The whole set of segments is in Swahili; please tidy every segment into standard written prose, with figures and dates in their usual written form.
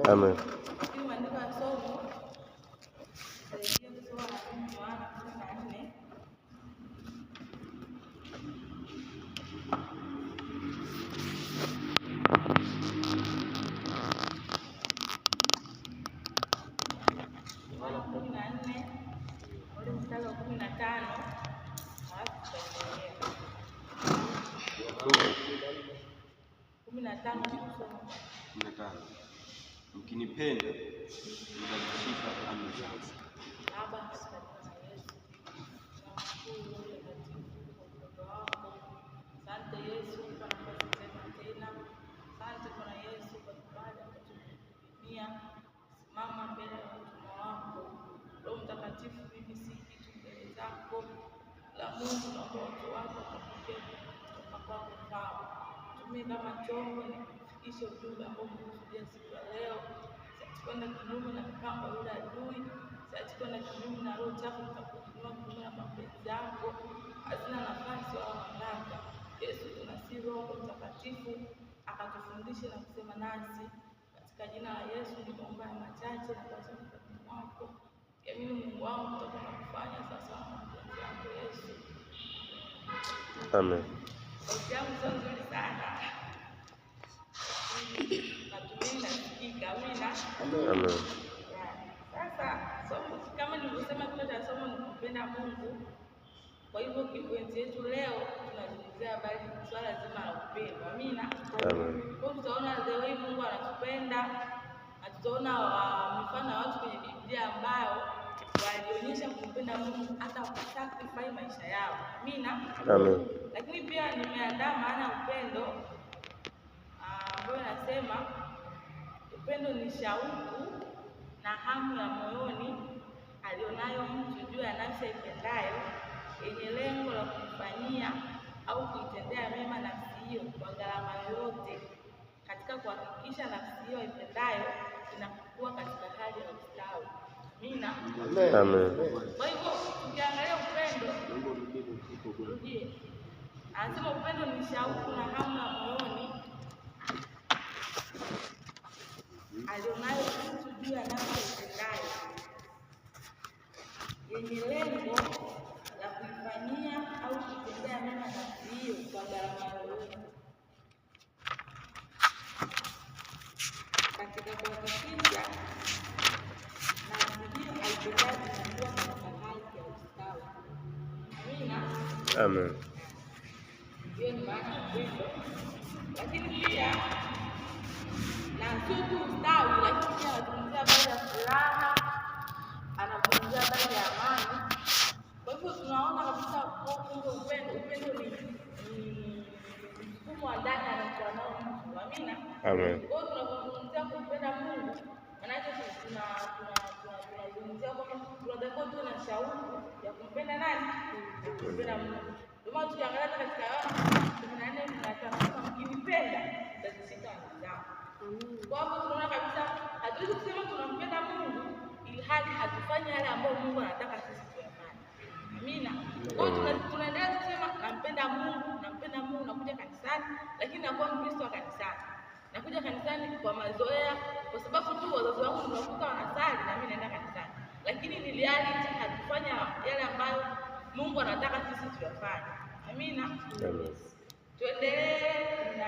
Amen. Mkinipenda mtazishika amri zangu. Asante Yesu kwa nafasi tena. Asante Bwana Yesu kwa ibada kutuhudumia. Simama mbele ya watumwa wako. Roho Mtakatifu, mimi si kitu mbele zako. La Mungu na watu wako kupokea kutoka kwako kwao. Tumie kama chombo ni kufikisha ujumbe ambao umekusudia siku ya leo. Sikwenda kinyume na mipango ya yule adui. Sikwenda kinyume na roho chafu zitakuinua kinyume na mapenzi yako. Hazina nafasi wala mamlaka. Yesu, tunasihi Roho Mtakatifu akatufundishe na kusema nasi. Katika jina la Yesu ninaomba machache na kwa sababu wako. Yamini Mungu wangu utakwenda kufanya sasa na mapenzi yako Yesu. Amen. Sauti yangu sio nzuri sana. Natumai nasikika. Amen. Sasa somo kama nilivyosema, kichwa cha somo ni kumpenda Mungu. Kwa hivyo kipindi yetu leo tunazungumzia habari swala zima la upendo. Amina. Amen. Kwa tutaona the way Mungu anatupenda, na tutaona mifano ya watu kwenye Biblia ambao walionyesha kumpenda Mungu hata kusacrifice maisha yao. Amina. Amen. Lakini pia nimeandaa maana ya upendo ambayo nasema upendo ni shauku na hamu ya moyoni alionayo mtu juu ya nafsi ipendayo yenye lengo la kumfanyia au kuitendea mema nafsi hiyo kwa gharama yoyote, katika kuhakikisha nafsi hiyo ipendayo inakuwa katika hali ya ustawi. Amina. Amen. Kwa hivyo tukiangalia upendo, anasema upendo ni shauku na hamu ya moyoni alionayo mtu juu ya nafsi ipendayo yenye lengo la kuifanyia au kutendea mema nafsi hiyo kwa gharama yoyote, katika kuhakikisha nafsi hiyo haipendayo inakuwa katika hali ya ustawi. Amina. Amen. Hiyo ni maana ya upendo, lakini pia na sio tu ustawi, lakini pia anazungumzia habari ya furaha, anazungumzia habari ya amani. Kwa hivyo tunaona kabisa upendo ni mfumo wa ndani anakuwa nao mtu. Amina. Amen. Kwa hiyo tunapozungumzia kumpenda Mungu, maanake tunazungumzia kwamba tunatakiwa tuwe na shauku ya kumpenda nani? Kumpenda Mungu. Ndio maana tukiangalia katika Yohana 14:5 mkinipenda mtazishika amri zangu. Kwa hivyo tunaona kabisa hatuwezi kusema tunampenda Mungu ili hali hatufanyi yale ambayo Mungu anataka sisi tuyafanye. Amina. Kwa hiyo tunaendelea kusema nampenda Mungu, nakuja kanisani, lakini nakuwa Mkristo wa kanisani. Nakuja kanisani kwa mazoea, kwa sababu tu wazazi wangu niwakuta wanasali na mimi naenda kanisani. Lakini ni reality hatufanya yale ambayo Mungu anataka sisi tuyafanye. Amina. Amen. Tuendelee na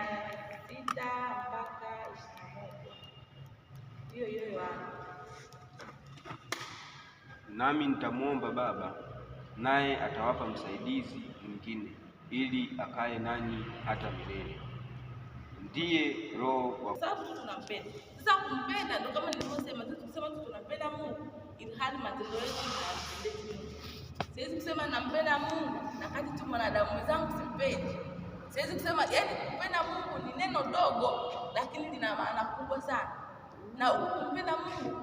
6 mpaka 21. Hiyo Nami nitamwomba Baba, naye atawapa msaidizi mwingine, ili akae nanyi hata milele. Ndiye Roho wa sababu tunampenda. Sasa kumpenda ndio kama nilivyosema, tukisema tunampenda Mungu ili hali matendo yetu yanapendeza Mungu. Siwezi kusema nampenda Mungu na kati tu mwanadamu mwenzangu simpendi. Siwezi kusema yaani kumpenda Mungu ni neno dogo lakini lina maana kubwa sana. Na kumpenda Mungu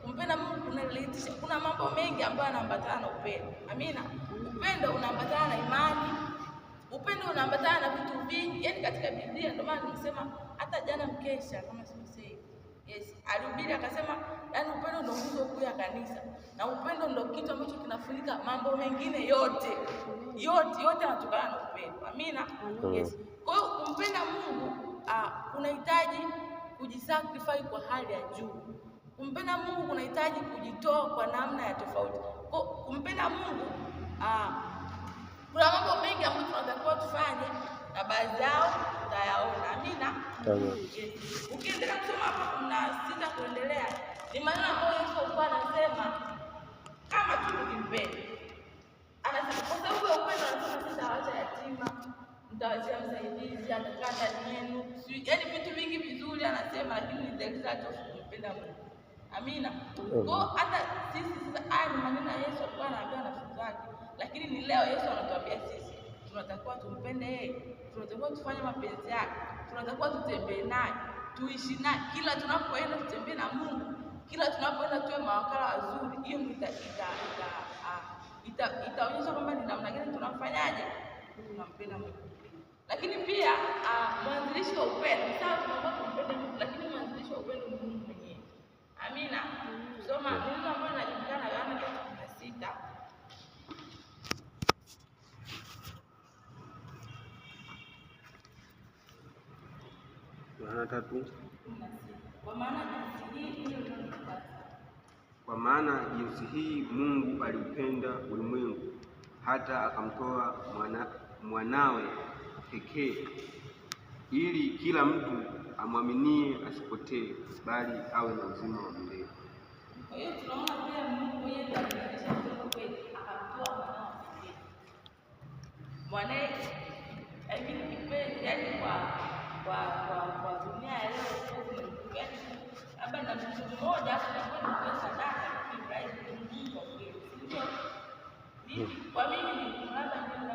kumpenda Mungu kuna mambo mengi ambayo yanaambatana na upendo. Amina. Upendo unaambatana na imani. Upendo unaambatana na vitu vingi. Yaani katika Biblia ndio maana nimesema hata jana mkesha kama simsei. Yes, alihubiri akasema yaani upendo ndio nguzo kuu ya kanisa. Na upendo ndio kitu ambacho kinafunika mambo mengine yote. Yote yanatokana na upendo. Amina. Yes. Kwa hiyo kumpenda Mungu kuna kunahitaji kujisacrifice kwa hali ya juu. Kumpenda Mungu kunahitaji kujitoa kwa namna ya tofauti. Kumpenda Mungu kuna mambo mengi ambayo tunatakiwa tufanye na baadhi yao tutayaona. Amina. Ukiendelea kusoma hapa kuna sita kuendelea, ni maneno ambayo Yesu alikuwa anasema kama tukimpenda. Anasema kwa sababu ya upendo anasema sitawaacha yatima, mtawachia msaidizi atakaa ndani yenu. Yaani vitu vingi vizuri anasema, lakini ni dalili za kumpenda Mungu. Amina. Kwa hata sisi sasa, haya ni maneno ya Yesu alikuwa anaambia wanafunzi wake, lakini ni leo Yesu anatuambia sisi tunatakiwa tumpende yeye, tunatakiwa tufanye mapenzi yake, tunatakiwa tutembee naye, tuishi naye, kila tunapoenda tutembee na Mungu, kila tunapoenda tuwe mawakala wazuri. Hiyo itaonyesha kwamba ni namna gani tunamfanyaje, tunampenda Mungu. Lakini pia mwanzilishi wa upendo, sawa, tunaomba tumpende Mungu, lakini mwanzilishi wa upendo ni Mungu mwenyewe. Amina. Soma neno ambalo linajulikana Yohana 3:16. Yohana 3:16. Kwa maana jinsi hii Mungu aliupenda ulimwengu hata akamtoa mwanawe pekee, ili kila mtu amwaminie asipotee, bali awe na uzima wa milele. Kwa hiyo tunaona pia Mungu yeye ndiye alifundisha mtoto kweli, akamtoa mwanawe pekee. Mwanae hivi kipenzi, yaani kwa dunia ya leo, yaani labda na mtu mmoja tunakwenda kwa sadaka Ibrahim Mungu kwa kweli. Kwa mimi ni labda ndio ndio.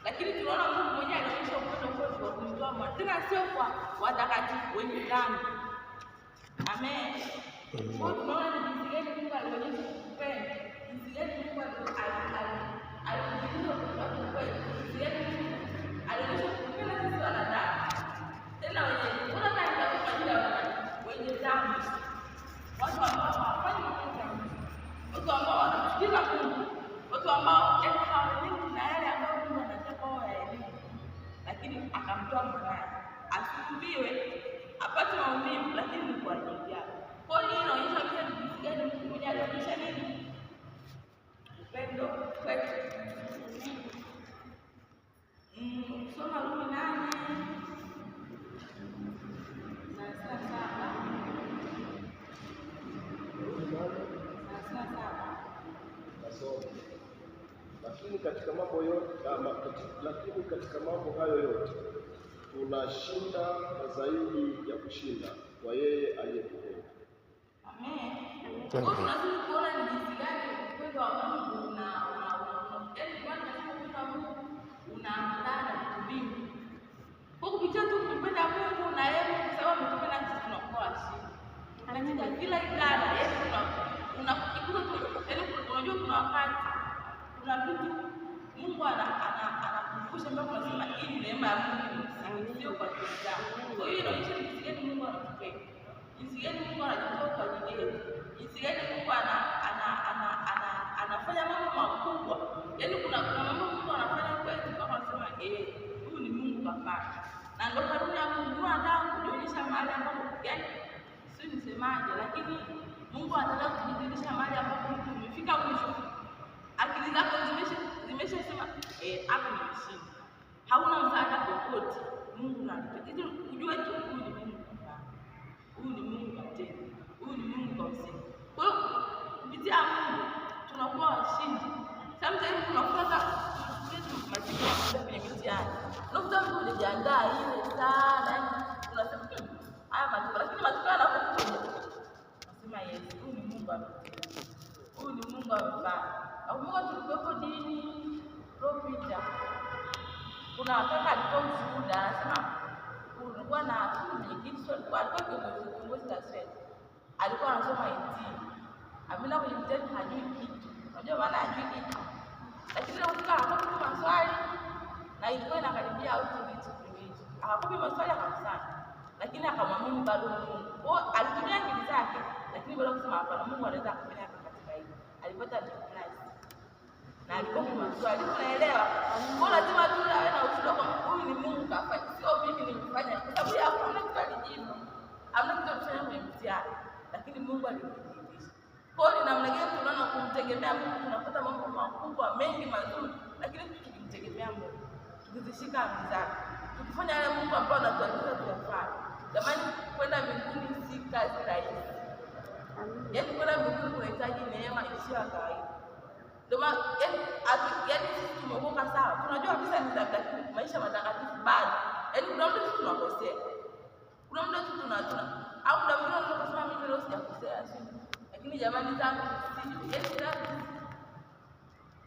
Lakini tunaona Mungu mwenyewe alionyesha upendo kwetu wa kumtoa mwana, tena sio kwa watakatifu wenye dhambi. Amen. Kwa tunaona ni jinsi gani Mungu alionyesha upendo, jinsi gani Mungu alionyesha upendo kwetu, jinsi gani Mungu alionyesha upendo sisi wanadamu. Tena kuna kama kwa ajili ya wenye dhambi, watu ambao hawafanyi mapenzi ya Mungu, watu ambao wanamchukiza Mungu, watu ambao hawaelewi na yale ambayo Mungu anataka wao yaelewe, lakini akamtoa mwanae asulubiwe, apate maumivu, lakini ni kwa ajili yao. Kwa hiyo inaonyesha pia ni jinsi gani Mungu mwenyewe alionyesha nini? Upendo kwetu. Soma Rumi 8. Lakini katika mambo hayo yote tunashinda na zaidi ya kushinda kwa yeye aliyetupenda. Amen. Kwa hiyo tunazidi kuona ni jinsi gani upendo wa Mungu unaambatana na vitu vingi. Kwa kupitia tu kumpenda Mungu na yeye, kwa sababu ametupenda sisi, tunakuwa washindi. Katika kila idara yetu unajua kuna wakati kuna vitu Mungu anakumbusha, ambapo tunasema hii ni neema ya Mungu, sio kwa kiburi. Kwa hiyo inaonyesha jinsi gani Mungu anatupenda, jinsi gani Mungu anajitoa kwa ajili yetu, jinsi gani Mungu anafanya mambo makubwa. Yaani kuna mambo Mungu anafanya kwetu kama anasema huyu ni Mungu kafanya. Na ndio kanuni ya Mungu, anataka kujionyesha mahali ambapo yaani si nisemaje, lakini Mungu anataka kujionyesha mahali ambapo mtu umefika mwisho. Akili zako zimeshasema hapo nimeshinda. Hauna msaada popote. Mungu anataka ujue tu huyu ni Mungu kafanya. Huyu ni Mungu katenda. Huyu ni Mungu kausema. Kwa hiyo kupitia Mungu tunakuwa washindi. Sometimes tunafuata mazingira kwenye mitihani. Unakuta mtu unajiandaa ile sana, unasema haya matokeo, lakini matokeo yanapokuja unasema yes, huyu ni Mungu amefanya. Huyu ni Mungu amefanya. Mungu tulikuwepo dini Propita. Kuna wakati alitoa ushuhuda, anasema kulikuwa na mwenyekiti, alikuwa kiongozi wa sasa. Alikuwa anasoma IT. Amina kwenye mtihani hajui kitu. Unajua maana hajui kitu. Lakini unafika hapo maswali na ilikuwa inakaribia au kitu. Akakopi maswali akamsanya. Lakini akamwamini bado Mungu. Kwa alitumia akili zake, lakini bado kusema hapana, Mungu anaweza kufanya katika hili. Alipata diploma. Na alikopi maswali. Unaelewa? Kwa lazima tu awe na ushuhuda kwa huyu ni Mungu kafanya. Sio mimi nilifanya. Kwa sababu ya jitihada, lakini Mungu alithibitisha. Kwa hiyo namna gani tunaona kumtegemea Mungu tunapata mambo makubwa mengi mazuri, lakini tukimtegemea Mungu, tukizishika amri zake, tukifanya yale Mungu ambaye anatuagiza tuyafanye. Jamani, kwenda mbinguni si kazi rahisi. Yaani kwenda mbinguni kunahitaji neema isiyo ya kawaida. Ndio maana yaani sisi tumeokoka sawa. Tunajua kabisa ni takatifu, maisha matakatifu bado. Yaani kuna muda tu tunakosea. Kuna muda tu tunatuna. Au muda mwingine unasema mimi leo sijakosea sisi. Lakini jamani zangu sisi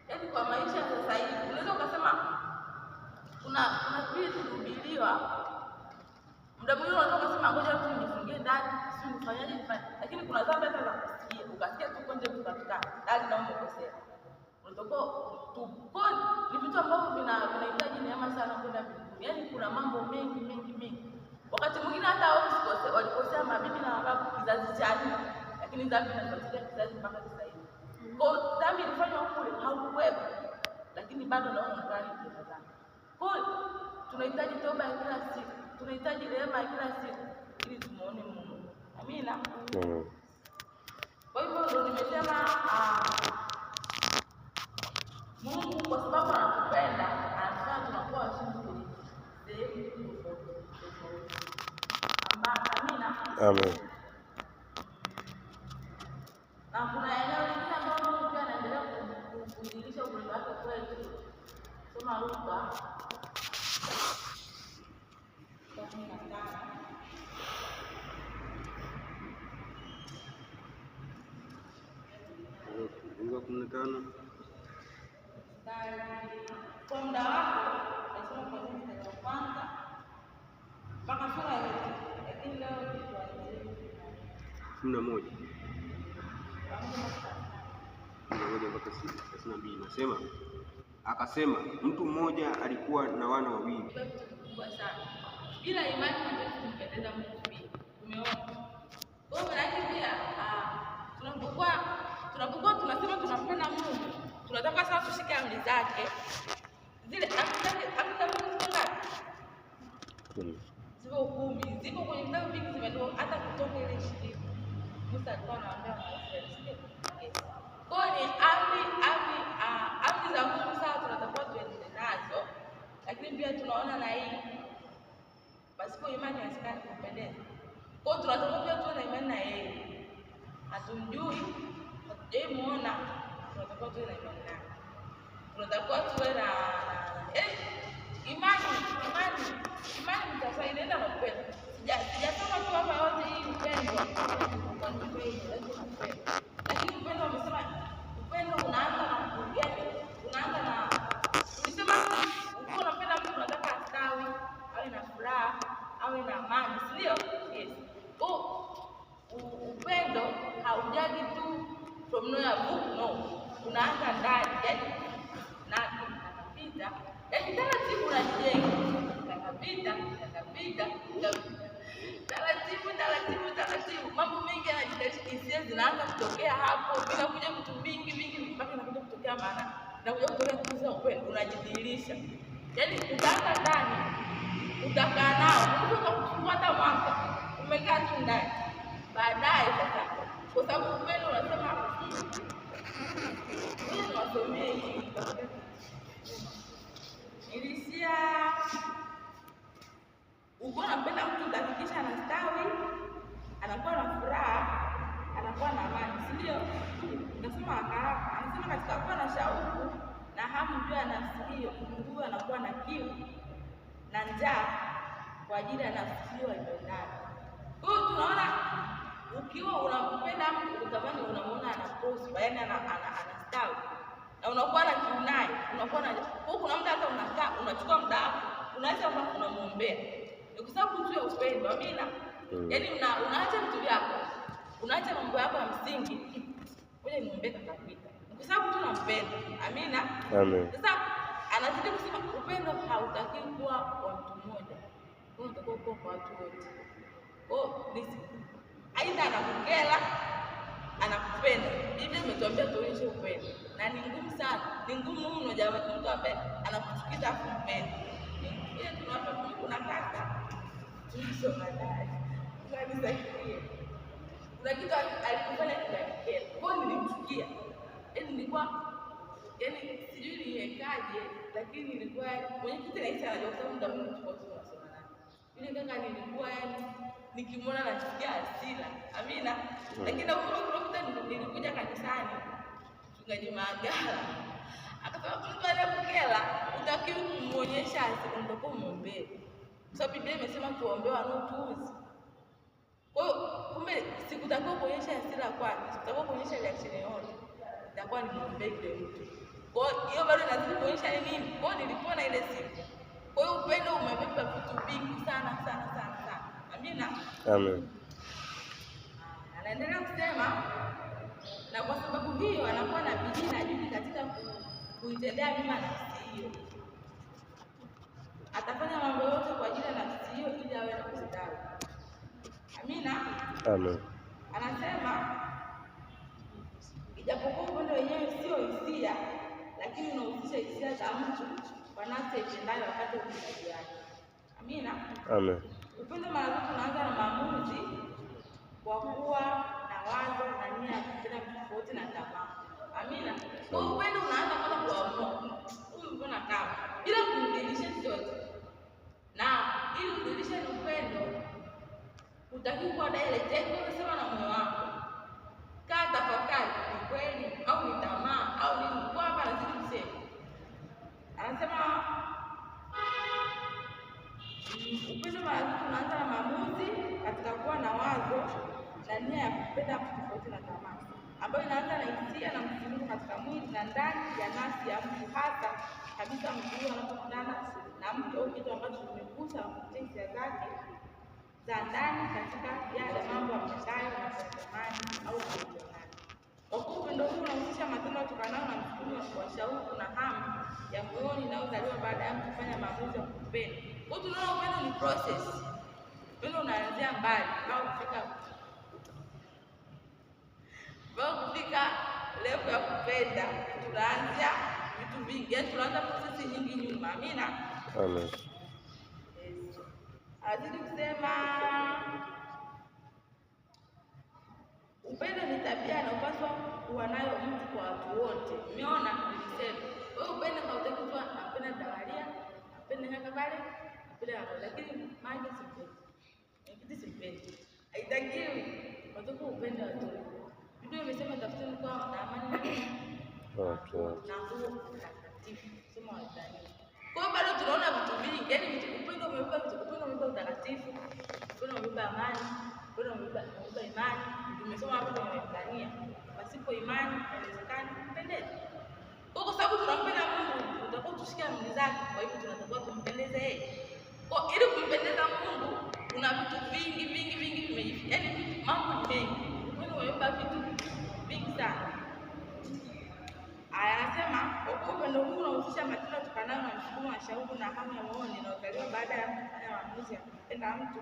yaani kwa maisha sasa hivi unaweza ukasema kuna vitu kuhubiriwa. Muda mwingine unataka kusema ngoja tu nifungie ndani, si nifanyaje nifanye. Lakini kuna dhambi hata za kusikia. Ukasikia tu konje tukafika. Ndani na umekosea. Unataka tukoni ni vitu ambavyo vinahitaji neema sana kwenda mbinguni. Yaani kuna mambo mengi. Wakati mwingine hata wao walikosea mabibi na mababu kizazi cha nne, lakini dhambi inafuatilia kizazi mpaka sasa hivi. Kwa dhambi ilifanywa kule haukuwepo, lakini bado naona ndani kuna dhambi. Kwa tunahitaji toba ya kila siku. Tunahitaji neema ya kila siku ili tumuone Mungu. Amina. Kwa hivyo ndio nimesema Mungu kwa sababu anatupenda, anataka tunakuwa washindi kwenye sehemu tofauti. Amina. Amen. Na kuna eneo lingine ambalo Mungu pia anaendelea kudhihirisha upendo wake kwetu. Soma Luka. Kwa muda wako nasema kwa mstari wa kwanza mpaka sura ya 8, lakini leo tuanze 11 mpaka 32. Nasema akasema, mtu mmoja alikuwa na wana wawili. Kubwa sana. Bila imani hatuwezi kumpendeza Mungu pia. Umeona? Kwa hiyo maana pia tunapokuwa tunasema tunampenda Mungu, tunataka sana tushike amri zake. Zile amri za Mungu ziko ngapi? 10. Ziko 10. Ziko kwenye vitabu vingi zimeandikwa hata Kutoka ile 20. Musa alikuwa anawaambia Waisraeli. Kwa hiyo ni amri za Mungu sawa tunatakiwa tuendelee nazo. Lakini pia tunaona na hii pasipo imani haiwezekani kumpendeza. Kwa hiyo tunatakiwa pia tuwe na imani na yeye. Hatumjui, hatujamuona, tunatakiwa tuwe na imani naye. Tunatakiwa tuwe na imani sasa inaenda na upendo. Sijasema tu hapa yote hii upendo. Kwa upendo. Lakini upendo wamesema upendo unaanza na kupigana. Unaanza na ulisema ukiwa unapenda mtu unataka astawi, awe na furaha, awe na amani, si ndio? Yes. Upendo haujaji tu from nowhere book, no. Unaanza ndani, yaani na kapita. Yaani taratibu unajenga. Kapita. Taratibu. Mambo mengi yanajitahidi zinaanza kutokea hapo bila kuja vitu vingi mpaka inakuja kutokea maana. Na kuja kutokea kuuza upendo unajidhihirisha. Yaani utaanza ndani, utakaa nao, unaweza kufungua hata mwaka. Umekaa tu ndani. Baadaye sasa kwa sababu upendo unasema wewe unasomea hii. Ilisia uko unampenda mtu utahakikisha anastawi, anakuwa na furaha, anakuwa na amani, si ndio? Nasema haraka, anasema katika kuwa na shauku na hamu juu ya nafsi hiyo, mtu huyo anakuwa na kiu na njaa kwa ajili ya nafsi hiyo aliyonayo. Kwa hiyo tunaona ukiwa unampenda mtu utamani unamuona ana prosper, yaani anastawi. Na unakuwa na kiu naye, unakuwa na kwa kuna muda hata unakaa, unachukua muda wako, unaweza kama unamuombea. Ni kwa sababu tu ya upendo. Amina. Yaani unaacha vitu vyako. Unaacha mambo yako ya msingi. Wewe niombe kakapita. Ni kwa sababu tu unampenda. Amina. Amen. Sasa anazidi kusema upendo hautaki kuwa wa mtu mmoja. Unatakiwa kuwa kwa watu wote. Aidha anakukera, anakupenda. Biblia imetuambia tuonyeshe upendo. Na ni ngumu sana. Ni ngumu mno jamani, mtu ambaye anakuchukiza afu mpende. Ile tunawapa kuna kaka. Tulizo baadaye. Tunanisaidia. kuna kitu alikufanya kikanikera. Kwa hiyo nilimchukia. Nilikuwa sijui niwekaje, lakini nilikuwa mwenye kitu rahisi anajua kwa sababu muda mwingi tulikuwa tunasoma naye. Yule kaka nilikuwa nikimwona nachukia hasira. Amina. Lakini nakumbuka nilikuja kanisani mchungaji Magala akasema mtu anapokela utakiwa kumuonyesha hasira, ndio muombe. Kwa sababu Biblia imesema tuombe wanaotuuzi. Kwa hiyo kumbe sikutakiwa kuonyesha hasira kwake, sikutakiwa kuonyesha reaction yoyote. Itakuwa ni muombe yule mtu. Kwa hiyo bado lazima kuonyesha nini? Kwa hiyo nilipona ile siku. Kwa hiyo upendo umebeba vitu vingi sana. Amina. Amen. Anaendelea kusema na kwa sababu hiyo anakuwa na bidii na juhudi katika kuitendea mema nafsi hiyo. Atafanya mambo yote kwa ajili ya nafsi hiyo ili awe na ustawi. Amina. Amen. Anasema ijapokuwa upendo wenyewe sio hisia, lakini unahusisha hisia za mtu kwa nafsi ipendayo wakati wa utendaji wake. Amina. Amen. Upendo mara zote unaanza na maamuzi kwa kuwa na wazo na nia ya kupenda tofauti na tamaa. Amina. Kwa upendo unaanza kama kuamua. Mbona kama bila kumdilisha chochote. Na ili kudilisha upendo utakiwa kwa direct kusema na moyo wako. Kaa tafakari ni kweli au ni tamaa au ni kwa hapa lazima kusema. Anasema upendo mara zote unaanza na maamuzi katika kuwa na wazo na nia ya kupenda tofauti na tamaa, ambayo inaanza na hisia na msisimko katika mwili na ndani ya nafsi ya mtu, hasa kabisa mtu anapokutana na mtu au kitu ambacho kimegusa hisia zake za ndani katika yale mambo ambayo anatamani au kutamani. Kwa kuwa upendo huu unahusisha matendo yatokanayo na msukumo wa shauku na hamu ya moyoni inayozaliwa baada ya kufanya maamuzi ya kupenda. Kwa hiyo tunaona upendo ni process. Upendo unaanzia mbali au kufika level ya kupenda. Tunaanza vitu vingi, yaani tunaanza process nyingi nyuma. Amina. Amen. Azidi kusema upendo ni tabia inayopaswa kuwa nayo mtu kwa watu wote. Umeona nilisema. Wewe upendo hautaki tu apende dawalia, apende kaka pale, apende hapo, lakini maji sipendi. Kitu sipendi. Haitakiwi watu upende watu. Biblia imesema tafuteni kwa na amani na watu wote. Na nguvu takatifu. Sema wadani. Kwa hiyo bado tunaona vitu vingi, yaani upendo umebeba vitu, upendo umebeba utakatifu, upendo umebeba amani, upendo umebeba imani. Tumesoma hapo kwenye Waebrania, pasipo imani haiwezekani kumpendeza. Kwa sababu tunampenda Mungu, tutakuwa tushike amri zake, kwa hivyo tunatakiwa tumpendeze yeye. Kwa ili kumpendeza Mungu, kuna vitu vingi vimejificha, yaani mambo mengi. Upendo umebeba vitu vingi sana. Anasema upendo huu unahusisha matendo yatokanayo na msukumo wa shauku na hamu ya moyoni inayozaliwa baada ya kufanya maamuzi ya kumpenda mtu.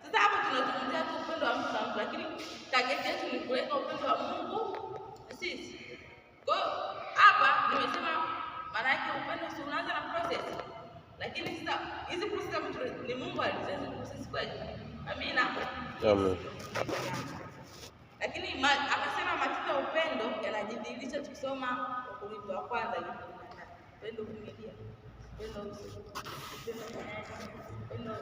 Sasa hapo tunazungumzia tu upendo wa mtu na mtu, lakini target yetu ni kuleta upendo wa Mungu na sisi. Kwa hiyo hapa nimesema maana yake upendo si unaanza na process. Lakini sasa hizi process ni Mungu alizoezi process kwetu. Amina. Amen. Lakini akasema matendo ya upendo yanajidhihirisha tukisoma Wakorintho wa kwanza 10:18. Upendo huvumilia, upendo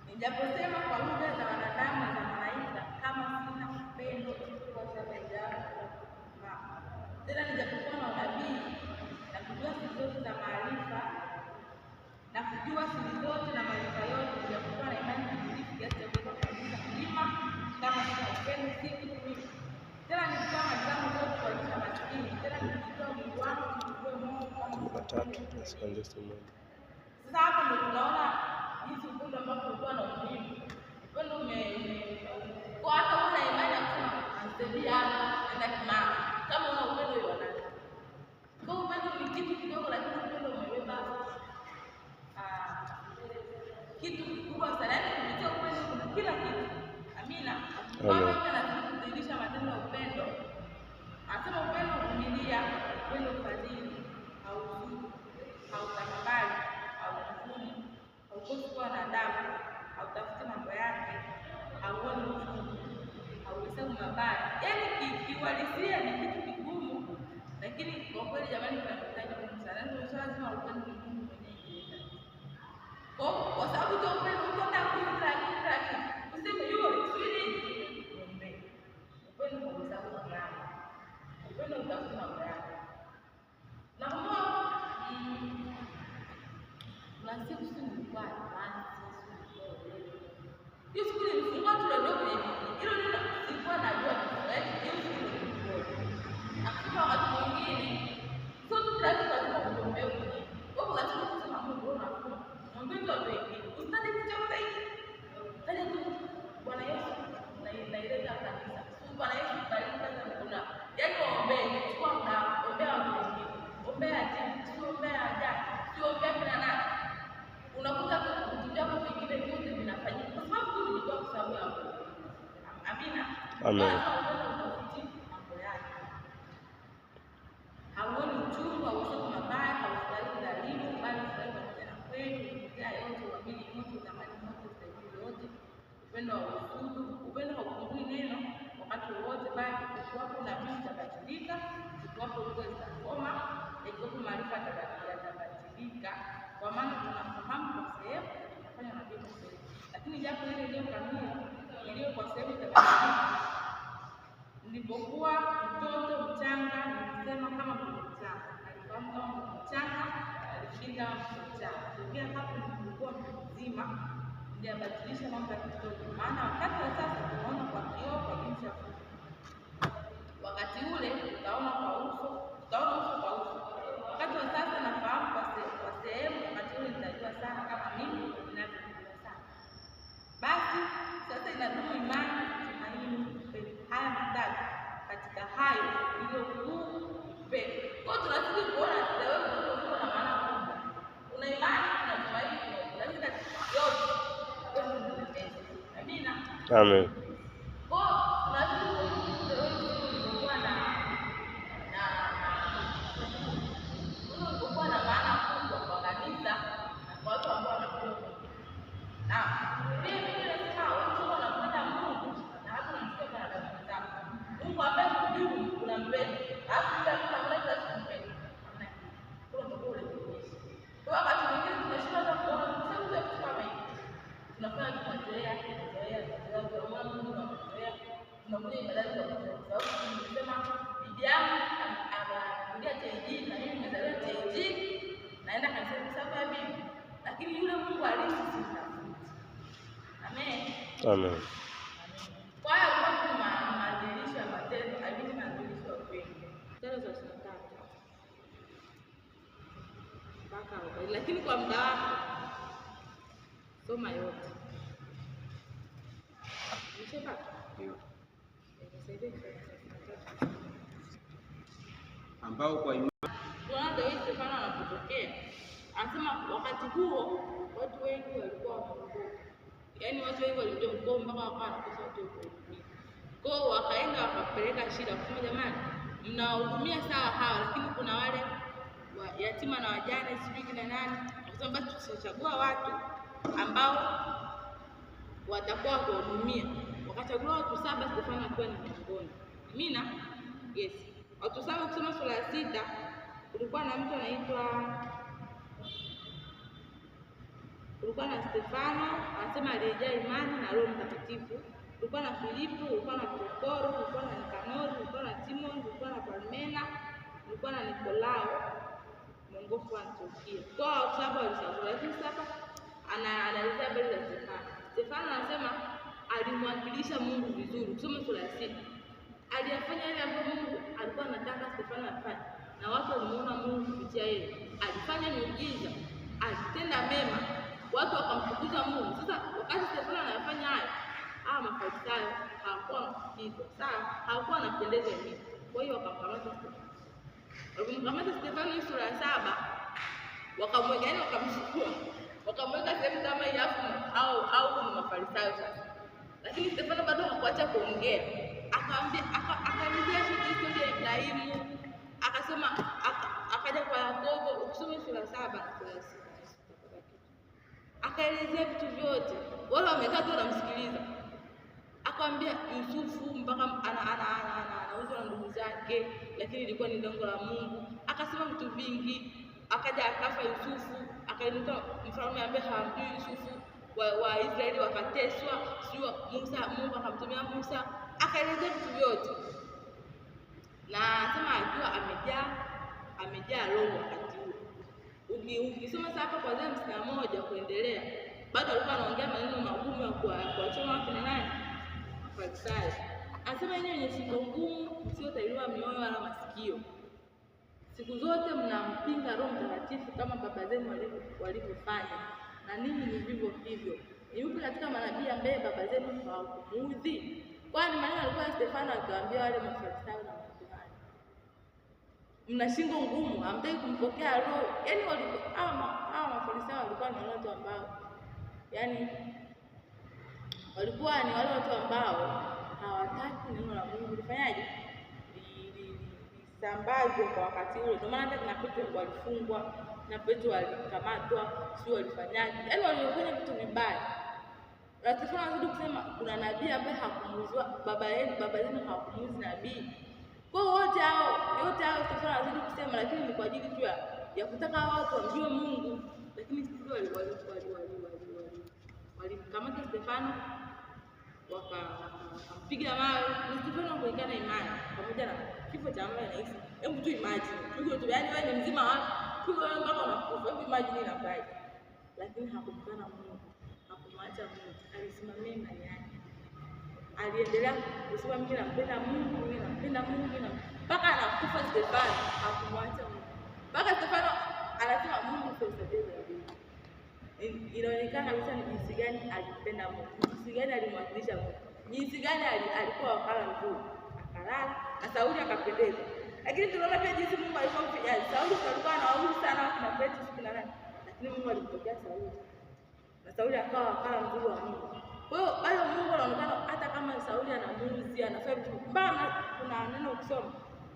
nijaposema kwa lugha za wanadamu na za malaika, kama sina upendo kwa sababu yao. Tena nijapokuwa na unabii na kujua siri zote za maarifa na kujua siri zote na maarifa yote, nijapokuwa na imani kamilifu kiasi cha kuweza kupunguza mlima, kama sina upendo si kitu mimi. Tena nikitoa mali zangu zote kwa ajili ya maskini, tena nikitoa mwili wangu nichukue Mungu kama Sasa hapo ndio tunaona jinsi upendo ambao ulikuwa na umuhimu. Upendo kwa hata una imani ya kusema anasaidia enda kimama. Kama una upendo hiyo nani? Kwa upendo ni kitu kidogo, lakini upendo umebeba kitu kikubwa sana. Kupitia upendo kuna kila kitu. Amina. Kwa hiyo tunataka kudhihirisha matendo ya upendo Anasema upendo huvumilia, upendo hufadhili, hauzuri, hautakabari, haujivuni, haukosi kuwa na adabu, hautafuti mambo yake, hauoni uchungu, hauhesabu mabaya. Yaani kiuhalisia ni kitu kigumu, lakini kwa kweli jamani tunahitaji Mungu sana. Ndio lazima upendo ni Mungu mwenyewe. Kwa sababu tu upendo unataka kila kitu. Usimjue, usijui muombe. Upendo kwa sababu gani? Upendo utafuta mambo yake. Na kama na siku nilikuwa hiyo siku nilifungua tu ndio hivi. Hilo ndio nilikuwa najua hiyo siku nilikuwa. Akifika wakati mwingine sio tu lazima kuombea mwenyewe. Wewe lazima kusema Mungu unakuwa. Mwambie tu apende. Usitaki kuchapa hivi. Tani tu Bwana Yesu na ileta kanisa. Bwana Yesu bariki kaza mkono. Yaani ombea, chukua muda, ombea watu wengine. Ombea timu, sio ombea ajabu, sio ombea kila nani. Unakuta vitu vyako vingine vyote vinafanyika kwa sababu tu ni kwa sababu ya Mungu. Amina. Amen. Mambo yake. Hauoni uchungu, hauhesabu mabaya, haufurahi dhalimu, bali furahi pamoja na kweli, kutia yote, uamini yote, utamani yote, ustahimili yote, upendo wa usudu, upendo haupungui neno wakati wowote, bali ikiwapo nabii utabadilika, ikiwapo lugha zitakoma, ikiwapo maarifa yatabadilika, kwa maana tunafahamu kwa sehemu, tunafanya nabii kwa sehemu, lakini japo ile iliyo kamili, iliyo kwa sehemu itabadilika. Nilipokuwa mtoto mchanga nilisema kama mchanga, alifahamu kama mchanga, alifikiri kama mchanga. Tokea hapo nilikuwa mtu mzima, nilibadilisha mambo ya kidogo, maana wakati wa sasa tunaona kwa kioo kwa jinsi ya kuona. Wakati ule utaona kwa uso, utaona uso kwa uso. Wakati wa sasa nafahamu kwa sehemu, wakati ule nitajua sana kama mimi ninavyojua sana. Basi sasa inadumu imani, tumaini, haya matatu. Katika hayo ndio kuu upendo. Kwa hiyo tunazidi kuona leo uko na maana kubwa. Una imani, una tumaini, lazima yote upendo ndio upendo. Amina. Amen. Kwa tunazidi kuona na maana kubwa kwa kanisa na kwa watu ambao wanakuwa. Na pia mimi nasema watu wanapenda Mungu na hapo namsikia kwa rafiki zangu. Mungu ambaye hujui unampenda. Alafu bila kumleta kumpenda. Kuna mtu ule. Kwa wakati mwingine tunashinda kuona mtu ya kama hivi. Tunafanya tunazoea, kwa Mungu tunazoea. Tunakuja ibada kwa sababu tunasema bibi yangu anakuja TG na mimi nimezaliwa TG. Naenda kanisa kwa sababu ya bibi. Lakini yule Mungu alisi Amen. Amen. Kwa hiyo kuna maadhimisho ya matendo, hadi maadhimisho ya upendo. Tendo za 23. Mpaka 40. Lakini kwa muda wako soma yote. Mshepata? Ndio. Ambao kwa imani tunaanza hii Stefano anapotokea. Anasema wakati huo watu wengi walikuwa wameokoka. Yaani watu wengi walimjua mkoo mpaka wakawa wanakosa watu kuhudumia. Kwa hiyo wakaenda wakapeleka shida kusema jamani, mnawahudumia sawa hawa, lakini kuna wale yatima na wajane sijui kina nani. Wakasema basi tutachagua watu ambao watakuwa kuhudumia. Wakachagua watu 7, Stefano akiwa ni miongoni. Amina? Yes. Watu 7 kusoma sura ya 6 kulikuwa na mtu anaitwa kulikuwa na Stefano, anasema aliyejaa imani na Roho Mtakatifu. Kulikuwa na Filipo, kulikuwa na Prokoro, kulikuwa na Nikanori, kulikuwa na Timon, kulikuwa na Parmena, kulikuwa na Nikolao, mwongofu wa Antiokia. Kwa watu 7 walichaguliwa. Lakini sasa anaelezea habari za Stefano. Stefano anasema alimwakilisha Mungu vizuri. Kusoma sura ya 6. Aliyafanya yale ambayo Mungu alikuwa anataka Stefano afanye. Na watu walimuona Mungu kupitia yeye. Alifanya miujiza, alitenda mema. Watu wakamtukuza Mungu. Sasa wakati Stefano anafanya haya, Mafarisayo hawakuwa hivyo. Sawa, hawakuwa wanapendeza hivi. Kwa hiyo wakamkamata Stefano. Walipomkamata Stefano sura ya 7, wakamweka yani wakamchukua. Wakamweka sehemu kama hii hapo au ni Mafarisayo sasa. Lakini Stefano bado hakuacha kuongea. akamwambia akaelezea historia ya Ibrahimu, akasema akaja kwa Yakobo, ukisoma sura 7 na sura 6 akaelezea vitu vyote. Wale wamekaa tu wanamsikiliza. Akamwambia Yusufu mpaka anauzwa na ndugu zake, lakini ilikuwa ni lengo la Mungu. Akasema vitu vingi. Akaja akafa Yusufu, akainuka mfalme ambaye hamjui Yusufu, wa Israeli wakateswa, sio Musa, Mungu akamtumia Musa, akaelezea vitu vyote. Na anasema akiwa amejaa roho wakati huo. Ukisoma sasa hapa kuanzia 51 kuendelea, bado alikuwa anaongea maneno magumu ya kuwachoma watu na nani? Farisayo. Anasema yeye wenye siku ngumu msiotailiwa mioyo wala masikio. Siku zote mnampinga Roho Mtakatifu kama baba zenu walivyofanya, na ninyi ni vivyo hivyo. Ni yupi katika manabii ambaye baba zenu hawakumuudhi? Kwani maneno alikuwa Stefano akiwaambia wale Mafarisayo na makuhani, mna shingo ngumu, hamtaki kumpokea Roho. Yaani hao Mafarisayo walikuwa ni watu ambao walikuwa ni wale watu ambao hawataki neno la Mungu lifanyaje? Lisambazwe kwa wakati ule. Ndio maana hata na Petro walifungwa, na Petro walikamatwa, sio walifanyaje? Yaani walifanya vitu vibaya. Lakini anazidi kusema kuna nabii ambaye hakumuuzwa, baba yenu hakumuuzi nabii. Kwa yote hao Stefano anazidi kusema, lakini ni kwa ajili tu ya kutaka watu wamjue Mungu. Lakini sisi walimkamata Stefano, wakampiga mawe. Na Stefano kulingana imani pamoja na kifo cha mama na Yesu. Hebu tu imagine, yaani wewe ni mzima wapi? Kwa hiyo mpaka unakufa. Hebu imagine inakuwaje? Lakini hakumkana Mungu, hakumwacha Mungu, alisimamia imani yake. Aliendelea kusema mimi nampenda Mungu, mpaka anakufa Stefano, hakumwacha Mungu. Mpaka Stefano anasema Mungu sio sababu. Inaonekana kabisa ni jinsi gani alipenda Mungu, jinsi gani alimwakilisha Mungu, jinsi gani alikuwa wakala mzuri, akalala na Sauli akapendeza. Lakini tunaona pia jinsi Mungu alikuwa mpigaji. Sauli alikuwa anawaudhi sana watu na Petro siku na nani, lakini Mungu alimpokea Sauli na Sauli akawa wakala mzuri wa Mungu. Kwa hiyo bado Mungu anaonekana hata kama Sauli anamuuzi, anafanya vitu mbaya. Kuna neno ukisoma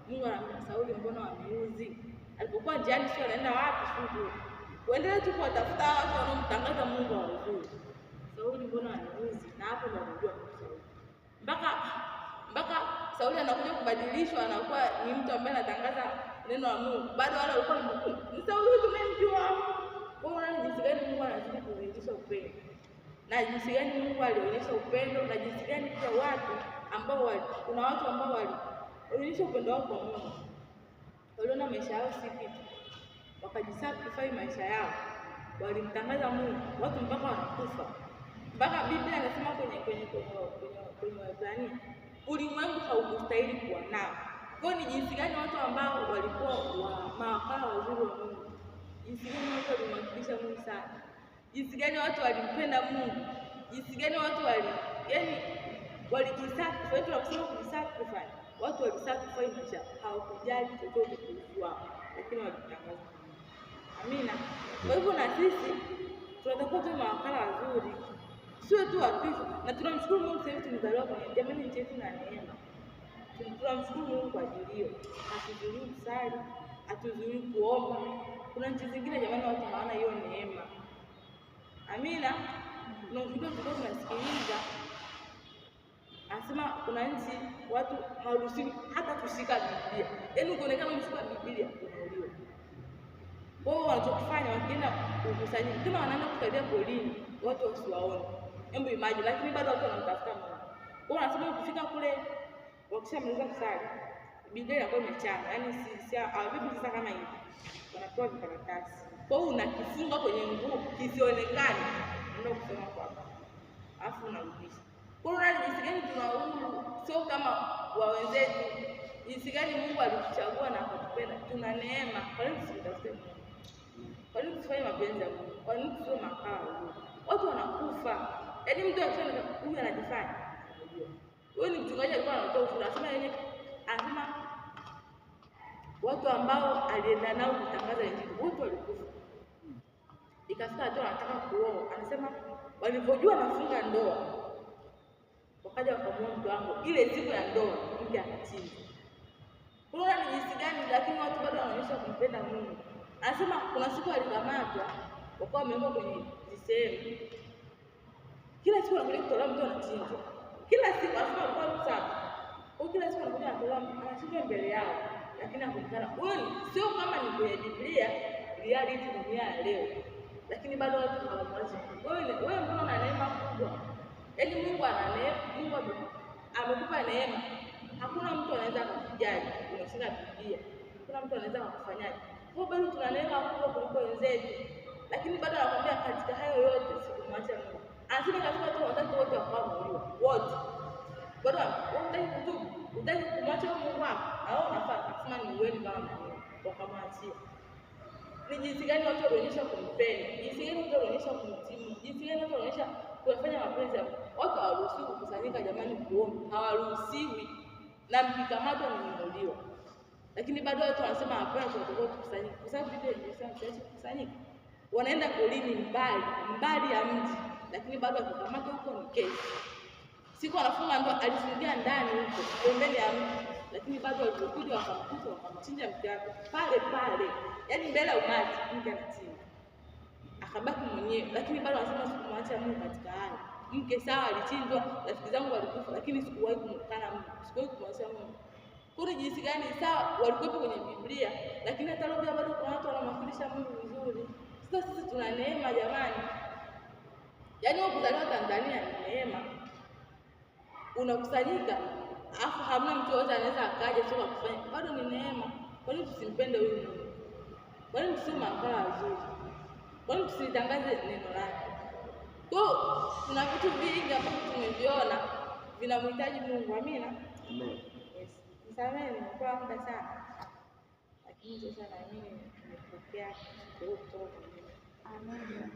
Mungu anamwambia Sauli, mbona wameuzi? Alipokuwa njiani sio anaenda wapi shughuli. Uendelee tu kuwatafuta watu wanaomtangaza Mungu wa uzuri. Sauli mbona anauzi? Na hapo ndio anajua Sauli. Mpaka Sauli anakuja kubadilishwa, anakuwa ni mtu ambaye anatangaza neno la Mungu. Bado wale walikuwa ni Sauli tumemjua. Kwa hiyo unaona jinsi gani Mungu anazidi kuonyesha upendo. Na jinsi gani Mungu alionyesha upendo, na jinsi gani pia kuna watu ambao walionyesha upendo wao kwa Mungu. Waliona maisha yao si kitu, wakajisacrifice maisha yao, walimtangaza Mungu, watu mpaka wanakufa. Mpaka Biblia inasema kwenye Waebrania, ulimwengu haukustahili kuwa nao. Kwa hiyo ni jinsi gani watu ambao walikuwa mawakala wazuri wa Mungu, jinsi gani watu walimwakilisha Mungu sana, jinsi gani watu walimpenda Mungu, jinsi gani watu walijisacrifice. Tunasema kujisacrifice, watu walisacrifice maisha, hawakujali chochote kuhusu wao, lakini walitangaza. Amina. Kwa hivyo na sisi tunatakiwa tuwe mawakala wazuri, sio tu Wakristo. Na tunamshukuru Mungu sasa hivi tumezaliwa kwenye jamii nchi yetu na neema. Tunamshukuru Mungu kwa ajili hiyo. Hatuzuii kusali, hatuzuii kuomba. Kuna nchi zingine jamani watu hawana hiyo neema. Amina. Na video tunasikiliza anasema kuna nchi watu hawaruhusiwi hata kushika Biblia. Yaani ukionekana umeshika Biblia unauliwa. Kwa hiyo wanachokifanya wakienda kukusanyika, kama wanaenda kusaidia polini, watu wasiwaone. Hebu imagine, lakini bado watu wanamtafuta Mungu. Kwa hiyo wanasema ukifika kule wakishamaliza kusali, Biblia inakuwa imechana. Yaani hawabibi sasa kama hivi. Wanapewa vikaratasi. Kwa hiyo unakifunga kwenye nguo kisionekane. Unaenda kusoma kwako. Alafu unarudisha. Kwa hiyo unaona jinsi gani tuna uhuru, sio kama wa wenzetu. Jinsi gani Mungu alituchagua na akatupenda. Tuna neema. Kwa nini tusimtafute Mungu? Kwa nini tusifanye mapenzi ya Mungu? Kwa nini tusiwe makao? Watu wanakufa. Yaani mtu akisema huyu anajifanya. Huyu ni mchungaji alikuwa anatoa ushuhuda. Anasema watu ambao alienda nao kutangaza Injili, wote walikufa. Ikafika hatua anataka kuoa. Anasema walipojua nafunga ndoa, wakaja wakamuoa mke wangu, ile siku ya ndoa mke akachinja. Unaona ni jinsi gani, lakini watu bado wanaonyesha kumpenda Mungu. Anasema kuna siku alikamatwa, wakawa wamewekwa kwenye sehemu. Kila siku anakuja kutolewa mtu anachinjwa. Kila siku anasema alikuwa sana. Kwa kila siku anakuja anatolewa anachinjwa mbele yao, lakini hakuonekana. Wewe sio kama ni kwenye Biblia, reality dunia ya leo. Lakini bado watu hawamwachi. Wewe mbona una neema kubwa? Yaani Mungu ana neema, Mungu amekupa neema. Hakuna mtu anaweza kukujaji, unashinda Biblia. Hakuna mtu anaweza kukufanyaje. Kwa bado tuna neema kubwa kuliko wenzetu. Lakini bado anakuambia katika hayo yote sikumwacha Mungu. Anasema katika watu watatu wote wakaamuriwa. Wote. Bado unataka kutubu, unataka kumwacha Mungu wako. Na wewe unafaa kusema ni wewe kama Mungu. Wakamwachia. Ni jinsi gani watu wanaonyesha kumpenda, jinsi gani watu wanaonyesha kumtii, jinsi gani watu wanaonyesha kufanya mapenzi. Watu hawaruhusiwi kukusanyika jamani kuomba, hawaruhusiwi, na mkikamatwa mmenunuliwa. Lakini bado watu wanasema hapana, tunatakiwa tukusanyike. Kwa sababu Biblia inasema tuache kukusanyika. Wanaenda polini mbali ya mji, lakini bado wakikamatwa huko ni kesi. Siku anafunga ndoa, alifungia ndani huko pembeni ya mji, lakini bado walipokuja wakamkuta wakamchinja mke wake pale, yaani mbele ya umati mke anachinja. Akabaki mwenyewe, lakini bado anasema sikumwacha Mungu katika haya. Mke sawa alichinjwa, rafiki zangu walikufa, lakini sikuwahi kumkana Mungu, sikuwahi kumwacha Mungu. Kuna jinsi gani sawa walikuwepo kwenye Biblia, lakini hata leo bado kuna watu wanamwakilisha Mungu vizuri. Sasa sisi tuna neema jamani. Yaani wewe kuzaliwa Tanzania ni neema. Unakusanyika, afu hamna mtu yote anaweza akaja sio kufanya. Bado ni neema. Kwa nini tusimpende huyu Mungu? Kwa nini tuseme makala mazuri? Kwa nini tusitangaze neno lake? Kwa kuna vitu vingi ambavyo tumeviona vinamhitaji Mungu. Amina. Amen. Yes. Msamehe nimekuwa muda sana. Lakini sasa na mimi nimepokea kutoka kwa Mungu. Amen.